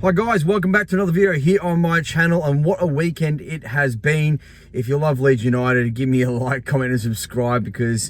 Hi guys, welcome back to another video here on my channel, and what a weekend it has been. If you love Leeds United, give me a like, comment and subscribe, because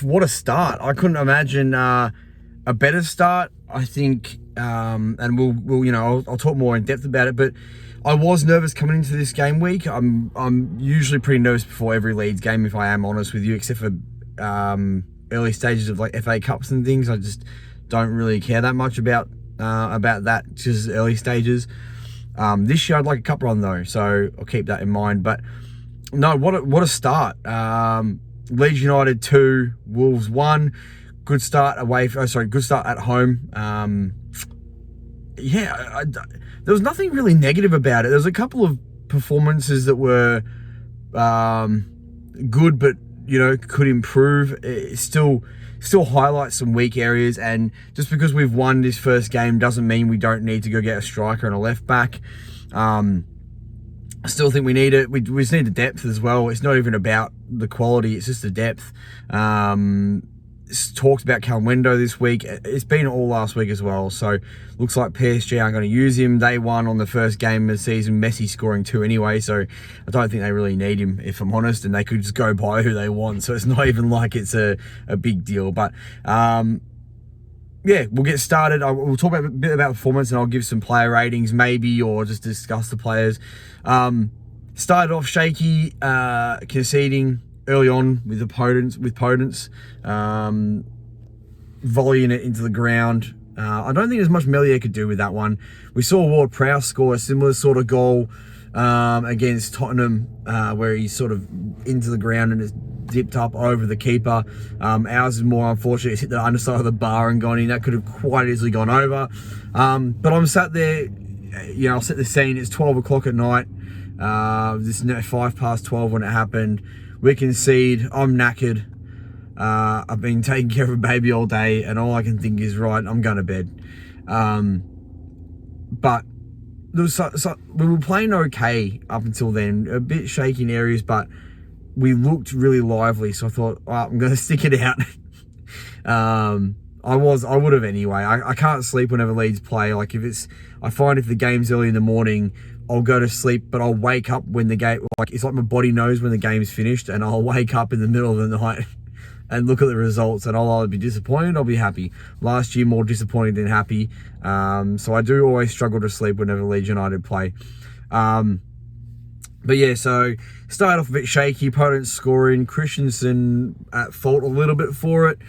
what a start. I couldn't imagine a better start. I think and I'll talk more in depth about it, but I was nervous coming into this game week. I'm usually pretty nervous before every Leeds game, if I am honest with you, except for early stages of like FA Cups and things. I just don't really care that much about that, just early stages. This year I'd like a cup run though, so I'll keep that in mind. But no, what a start. Leeds United 2, Wolves 1. Good start good start at home. There was nothing really negative about it. There was a couple of performances that were good, but could improve. It still highlights some weak areas, and just because we've won this first game doesn't mean we don't need to go get a striker and a left back. I still think we need it. We just need the depth as well. It's not even about the quality, it's just the depth. It's talked about Calwendo this week. It's been all last week as well. So looks like PSG aren't going to use him. They won on the first game of the season, Messi scoring 2 anyway. So I don't think they really need him, if I'm honest, and they could just go buy who they want. So it's not even like it's a big deal. But yeah, we'll get started. We'll talk a bit about performance, and I'll give some player ratings maybe, or just discuss the players. Started off shaky, conceding early on with Podence, volleying it into the ground. I don't think there's much Meslier could do with that one. We saw Ward-Prowse score a similar sort of goal against Tottenham, where he's sort of into the ground and it's dipped up over the keeper. Ours is more unfortunate. It's hit the underside of the bar and gone in. That could have quite easily gone over. But I'm sat there, I'll set the scene. It's 12 o'clock at night. This is 5 past 12 when it happened. We concede. I'm knackered. I've been taking care of a baby all day, and all I can think is, right, I'm going to bed. But there was we were playing okay up until then. A bit shaky in areas, but we looked really lively. So I thought, I'm going to stick it out. I would have anyway. I can't sleep whenever Leeds play. Like I find if the game's early in the morning, I'll go to sleep, but I'll wake up when the game, it's like my body knows when the game's finished, and I'll wake up in the middle of the night and look at the results, and I'll either be disappointed or I'll be happy. Last year, more disappointed than happy. So I do always struggle to sleep whenever Leeds United play. But yeah, so started off a bit shaky. Podence scoring, Christensen at fault a little bit for it,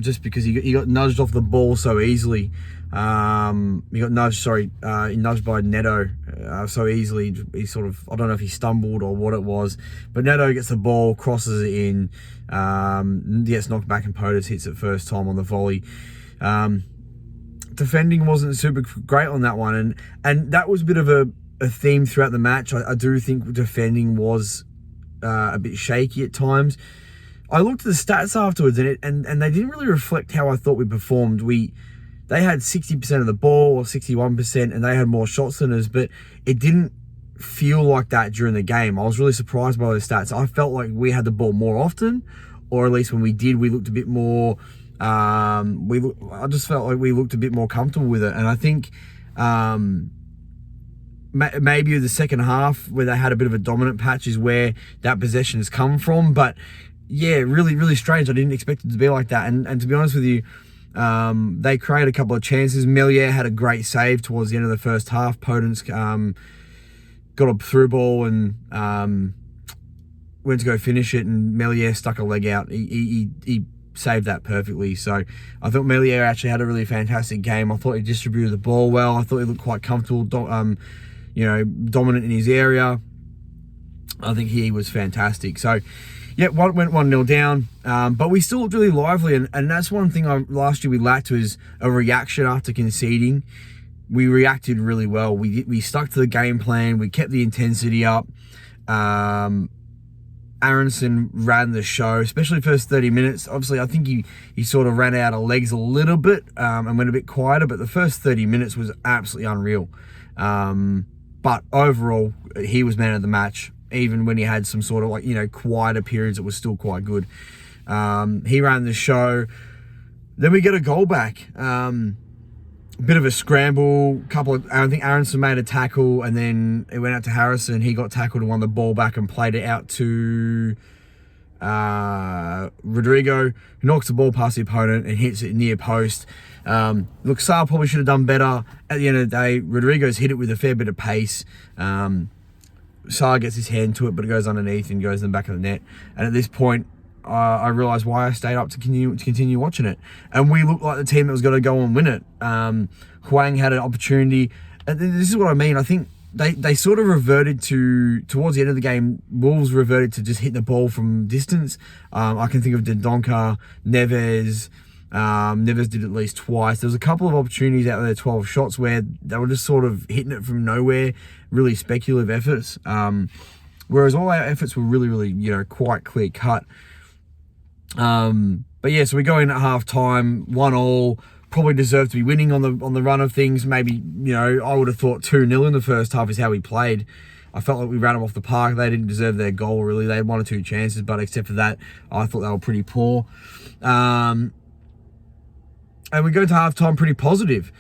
just because he got nudged off the ball so easily. He got nudged by Neto so easily. He sort of, I don't know if he stumbled or what it was, but Neto gets the ball, crosses it in, gets knocked back, and Podence hits it first time on the volley. Defending wasn't super great on that one, and that was a bit of a theme throughout the match. I do think defending was a bit shaky at times. I looked at the stats afterwards, and they didn't really reflect how I thought we performed. They had 60% of the ball, or 61%, and they had more shots than us, but it didn't feel like that during the game. I was really surprised by those stats. I felt like we had the ball more often, or at least when we did, we looked a bit more, I just felt like we looked a bit more comfortable with it. And I think maybe the second half, where they had a bit of a dominant patch, is where that possession has come from. But yeah, really, really strange. I didn't expect it to be like that. And to be honest with you, they created a couple of chances. Meslier had a great save towards the end of the first half. Podence got a through ball and went to go finish it, and Meslier stuck a leg out. He saved that perfectly. So I thought Meslier actually had a really fantastic game. I thought he distributed the ball well. I thought he looked quite comfortable, dominant in his area. I think he was fantastic. So yeah, went 1-0 down, but we still looked really lively, and that's one thing last year we lacked, was a reaction after conceding. We reacted really well. We stuck to the game plan. We kept the intensity up. Aronson ran the show, especially first 30 minutes. Obviously, I think he sort of ran out of legs a little bit and went a bit quieter, but the first 30 minutes was absolutely unreal. But overall, he was man of the match. Even when he had some sort of quieter periods, it was still quite good. He ran the show. Then we get a goal back. bit of a scramble. I think Aronson made a tackle, and then it went out to Harrison. He got tackled and won the ball back and played it out to Rodrigo, who knocks the ball past the opponent and hits it near post. Look, Saar probably should have done better. At the end of the day, Rodrigo's hit it with a fair bit of pace. Saar gets his hand to it, but it goes underneath and goes in the back of the net. And at this point, I realised why I stayed up to continue watching it. And we looked like the team that was going to go and win it. Huang had an opportunity. And this is what I mean. I think they sort of reverted towards the end of the game, Wolves reverted to just hitting the ball from distance. I can think of Dendoncker, Neves. Neves did at least twice. There was a couple of opportunities out there, 12 shots, where they were just sort of hitting it from nowhere, really speculative efforts. Whereas all our efforts were really, really, quite clear cut. But yeah, so we go in at half time, 1-1, probably deserved to be winning on the run of things. Maybe, I would have thought 2-0 in the first half is how we played. I felt like we ran them off the park. They didn't deserve their goal, really. They had 1 or 2 chances, but except for that, I thought they were pretty poor. And we go to half time pretty positive.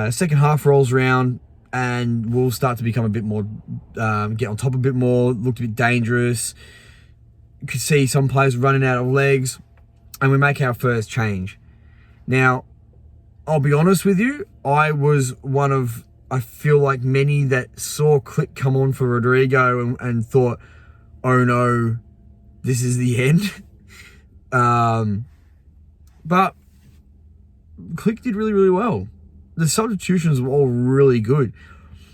Second half rolls around, and we'll start to become a bit more, get on top a bit more, looked a bit dangerous. You could see some players running out of legs, and we make our first change. Now, I'll be honest with you, I was one of, I feel like, many that saw Click come on for Rodrigo and thought, oh no, this is the end. But Click did really, really well. The substitutions were all really good.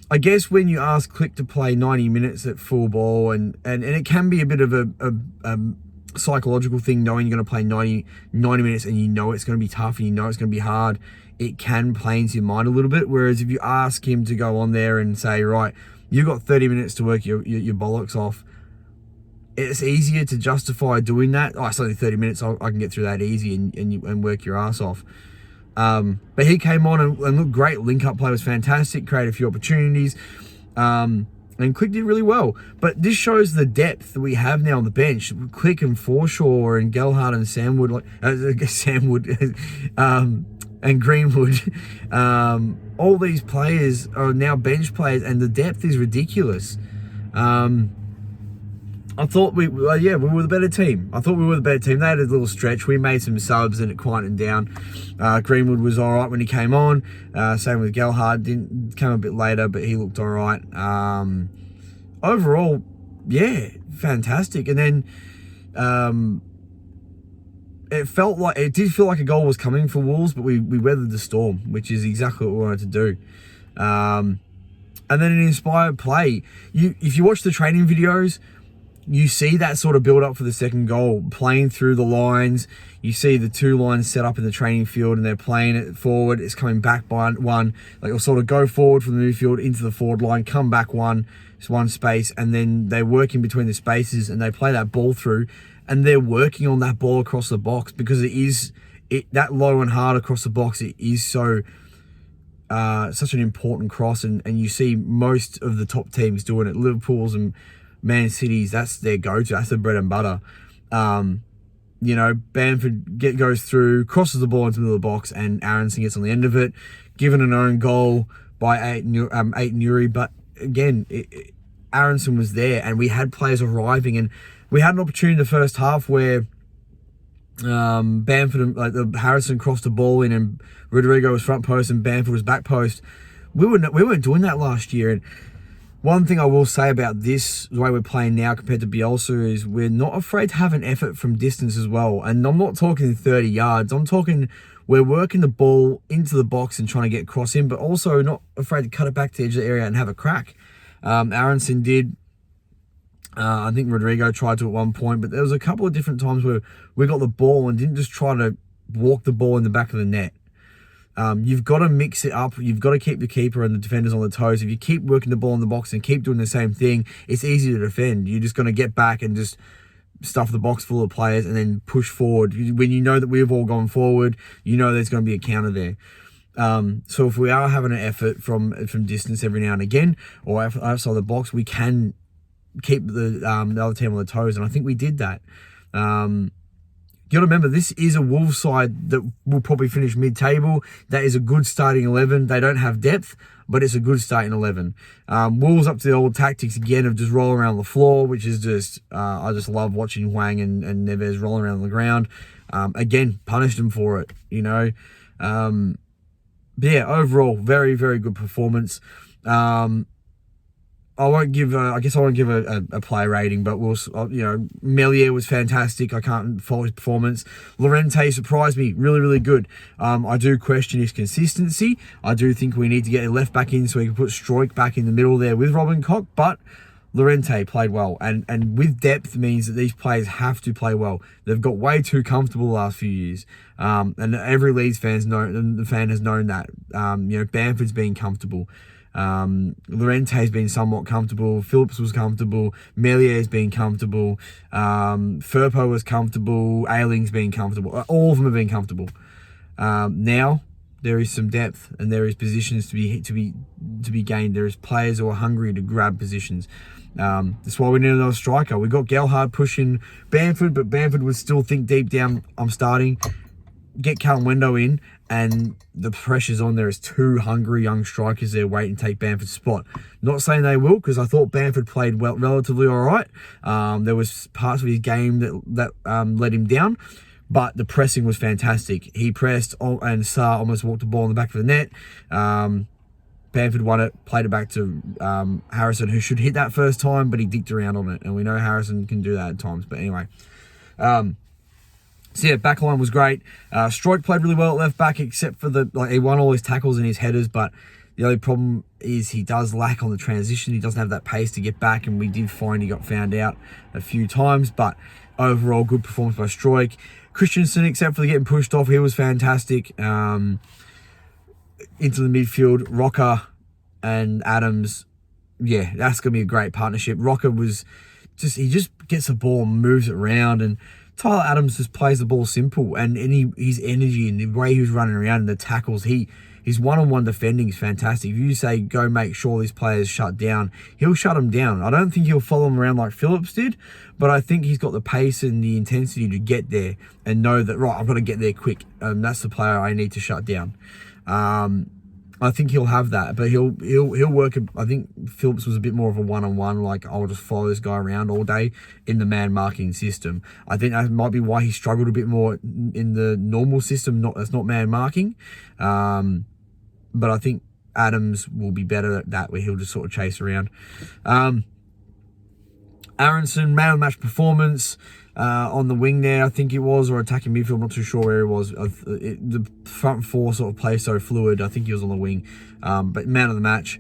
I guess when you ask Click to play 90 minutes at full ball, and it can be a bit of a psychological thing, knowing you're going to play 90 minutes and you know it's going to be tough and you know it's going to be hard, it can play into your mind a little bit. Whereas if you ask him to go on there and say, right, you've got 30 minutes to work your bollocks off, it's easier to justify doing that. Oh, it's only 30 minutes, I can get through that easy and work your ass off. But he came on and looked great. Link-up play was fantastic, created a few opportunities, and Click did really well. But this shows the depth that we have now on the bench. Click and Forshaw and Gelhardt and and Greenwood. All these players are now bench players, and the depth is ridiculous. I thought we were the better team. I thought we were the better team. They had a little stretch. We made some subs and it quieted down. Greenwood was all right when he came on. Same with Gelhardt. Didn't come a bit later, but he looked all right. Overall, yeah, fantastic. And then it did feel like a goal was coming for Wolves, but we weathered the storm, which is exactly what we wanted to do. And then an inspired play. If you watch the training videos, you see that sort of build up for the second goal, playing through the lines. You see the 2 lines set up in the training field and they're playing it forward. It's coming back by one. Like, it'll sort of go forward from the midfield into the forward line, come back one space, and then they're working between the spaces and they play that ball through, and they're working on that ball across the box because that low and hard across the box. It is so such an important cross, and you see most of the top teams doing it. Liverpool's and Man City's, that's their go-to. That's their bread and butter. Bamford goes through, crosses the ball into the middle of the box, and Aronson gets on the end of it, given an own goal by Ait-Nouri. But again, Aronson was there, and we had players arriving, and we had an opportunity in the first half where Bamford, Harrison crossed the ball in, and Rodrigo was front post and Bamford was back post. We weren't doing that last year, and one thing I will say about this, the way we're playing now compared to Bielsa, is we're not afraid to have an effort from distance as well. And I'm not talking 30 yards. I'm talking we're working the ball into the box and trying to get across in, but also not afraid to cut it back to the edge of the area and have a crack. Aronson did. I think Rodrigo tried to at one point, but there was a couple of different times where we got the ball and didn't just try to walk the ball in the back of the net. You've got to mix it up. You've got to keep the keeper and the defenders on the toes. If you keep working the ball in the box and keep doing the same thing, it's easy to defend. You're just going to get back and just stuff the box full of players and then push forward. When you know that we've all gone forward, you know there's going to be a counter there. So if we are having an effort from distance every now and again, or outside the box, we can keep the other team on the toes, and I think we did that. You got to remember, this is a Wolves side that will probably finish mid-table. That is a good starting 11. They don't have depth, but it's a good starting 11. Wolves up to the old tactics again of just rolling around the floor, which is just, I just love watching Hwang and Neves rolling around on the ground. Again, punished them for it, you know. But yeah, overall, very, very good performance. I won't give a play rating, but Melier was fantastic. I can't fault his performance. Llorente surprised me, really, really good. I do question his consistency. I do think we need to get a left back in so we can put Stroik back in the middle there with Robin Koch, but Llorente played well, and with depth means that these players have to play well. They've got way too comfortable the last few years, and every Leeds fan has known that. Bamford's been comfortable. Llorente's been somewhat comfortable. Phillips was comfortable. Melier's been comfortable. Firpo was comfortable. Ayling's been comfortable. All of them have been comfortable. Now there is some depth and there is positions to be gained. There is players who are hungry to grab positions. That's why we need another striker. We got Gelhardt pushing Bamford, but Bamford would still think deep down, I'm starting. Get Callum Wendo in, and the pressure's on. There is two hungry young strikers there waiting to take Bamford's spot. Not saying they will, because I thought Bamford played well, relatively all right. There was parts of his game that let him down, but the pressing was fantastic. He pressed, and Sarr almost walked the ball in the back of the net. Bamford won it, played it back to Harrison, who should hit that first time, but he dicked around on it, and we know Harrison can do that at times. But anyway. So yeah, backline was great. Stroik played really well at left back, except for he won all his tackles and his headers, but the only problem is he does lack on the transition. He doesn't have that pace to get back, and we did find he got found out a few times, but overall, good performance by Stroik. Christensen, except for getting pushed off, he was fantastic. Into the midfield, Rocker and Adams, yeah, that's going to be a great partnership. Rocker he just gets the ball and moves it around, and Tyler Adams just plays the ball simple, and his energy and the way he was running around and the tackles, his one-on-one defending is fantastic. If you say, go make sure these players shut down, he'll shut them down. I don't think he'll follow them around like Phillips did, but I think he's got the pace and the intensity to get there and know that, right, I've got to get there quick. That's the player I need to shut down. I think he'll have that, but he'll work. I think Phillips was a bit more of a one-on-one, like I'll just follow this guy around all day in the man marking system. I think that might be why he struggled a bit more in the normal system. That's not man marking, but I think Adams will be better at that, where he'll just sort of chase around. Aronson, man of the match performance. On the wing there, I think it was, or attacking midfield, I'm not too sure where it was. The front four sort of play so fluid. I think he was on the wing. But man of the match,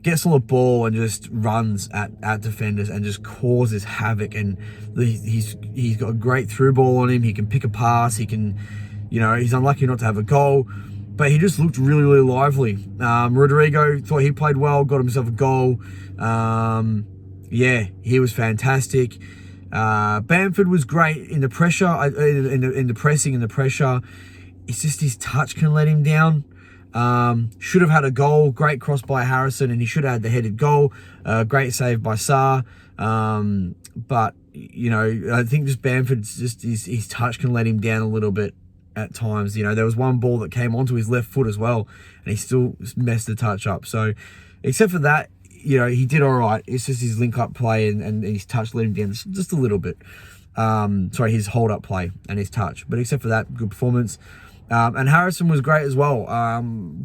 gets on the ball and just runs at defenders and just causes havoc. And he's got a great through ball on him. He can pick a pass. He can, he's unlucky not to have a goal. But he just looked really, really lively. Rodrigo, thought he played well, got himself a goal. Yeah, he was fantastic. Bamford was great in the pressure, in the pressing and the pressure. It's just his touch can let him down. Should have had a goal. Great cross by Harrison, and he should have had the headed goal. Great save by Sarr. But I think just Bamford's just his touch can let him down a little bit at times. There was one ball that came onto his left foot as well, and he still messed the touch up. So, except for that, he did all right. It's just his link-up play and his touch let him down just a little bit. His hold-up play and his touch. But except for that, good performance. And Harrison was great as well.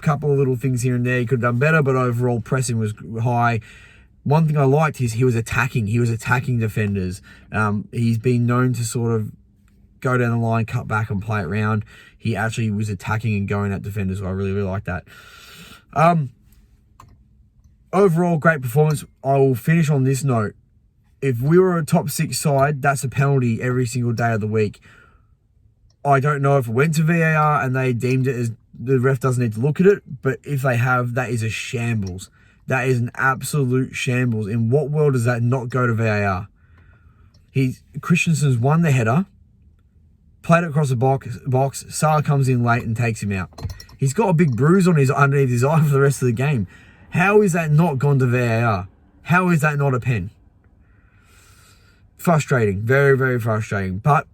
Couple of little things here and there he could have done better, but overall pressing was high. One thing I liked is he was attacking. He was attacking defenders. He's been known to sort of go down the line, cut back and play it round. He actually was attacking and going at defenders, so I really, really like that. Overall, great performance. I will finish on this note. If we were a top 6 side, that's a penalty every single day of the week. I don't know if it went to VAR and they deemed it as the ref doesn't need to look at it, but if they have, that is a shambles. That is an absolute shambles. In what world does that not go to VAR? Christensen's won the header, played it across the box. Sarr comes in late and takes him out. He's got a big bruise on underneath his eye for the rest of the game. How is that not gone to VAR? How is that not a pen? Frustrating. Very, very frustrating. But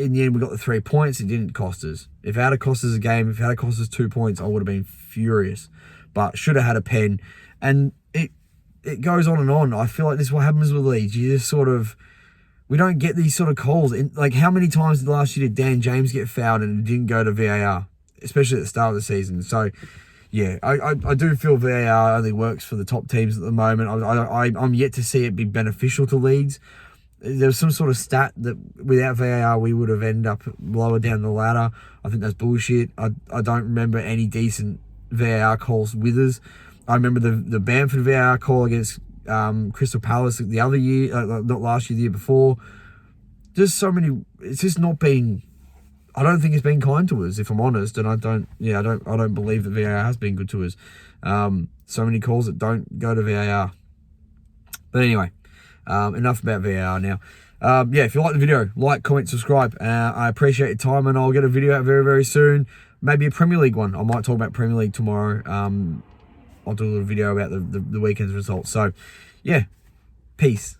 in the end, we got the 3 points. It didn't cost us. If it had cost us a game, if it had cost us 2 points, I would have been furious. But should have had a pen. And it goes on and on. I feel like this is what happens with Leeds. You just sort of... We don't get these sort of calls. Like, how many times did last year did Dan James get fouled and it didn't go to VAR? Especially at the start of the season. So, yeah, I do feel VAR only works for the top teams at the moment. I'm yet to see it be beneficial to Leeds. There was some sort of stat that without VAR we would have ended up lower down the ladder. I think that's bullshit. I don't remember any decent VAR calls with us. I remember the Bamford VAR call against Crystal Palace the other year, not last year, the year before. Just so many. It's just not been. I don't think it's been kind to us, if I'm honest, and I don't believe that VAR has been good to us. So many calls that don't go to VAR. But anyway, enough about VAR now. Yeah, if you like the video, like, comment, subscribe. I appreciate your time, and I'll get a video out very, very soon. Maybe a Premier League one. I might talk about Premier League tomorrow. I'll do a little video about the weekend's results. So, yeah, peace.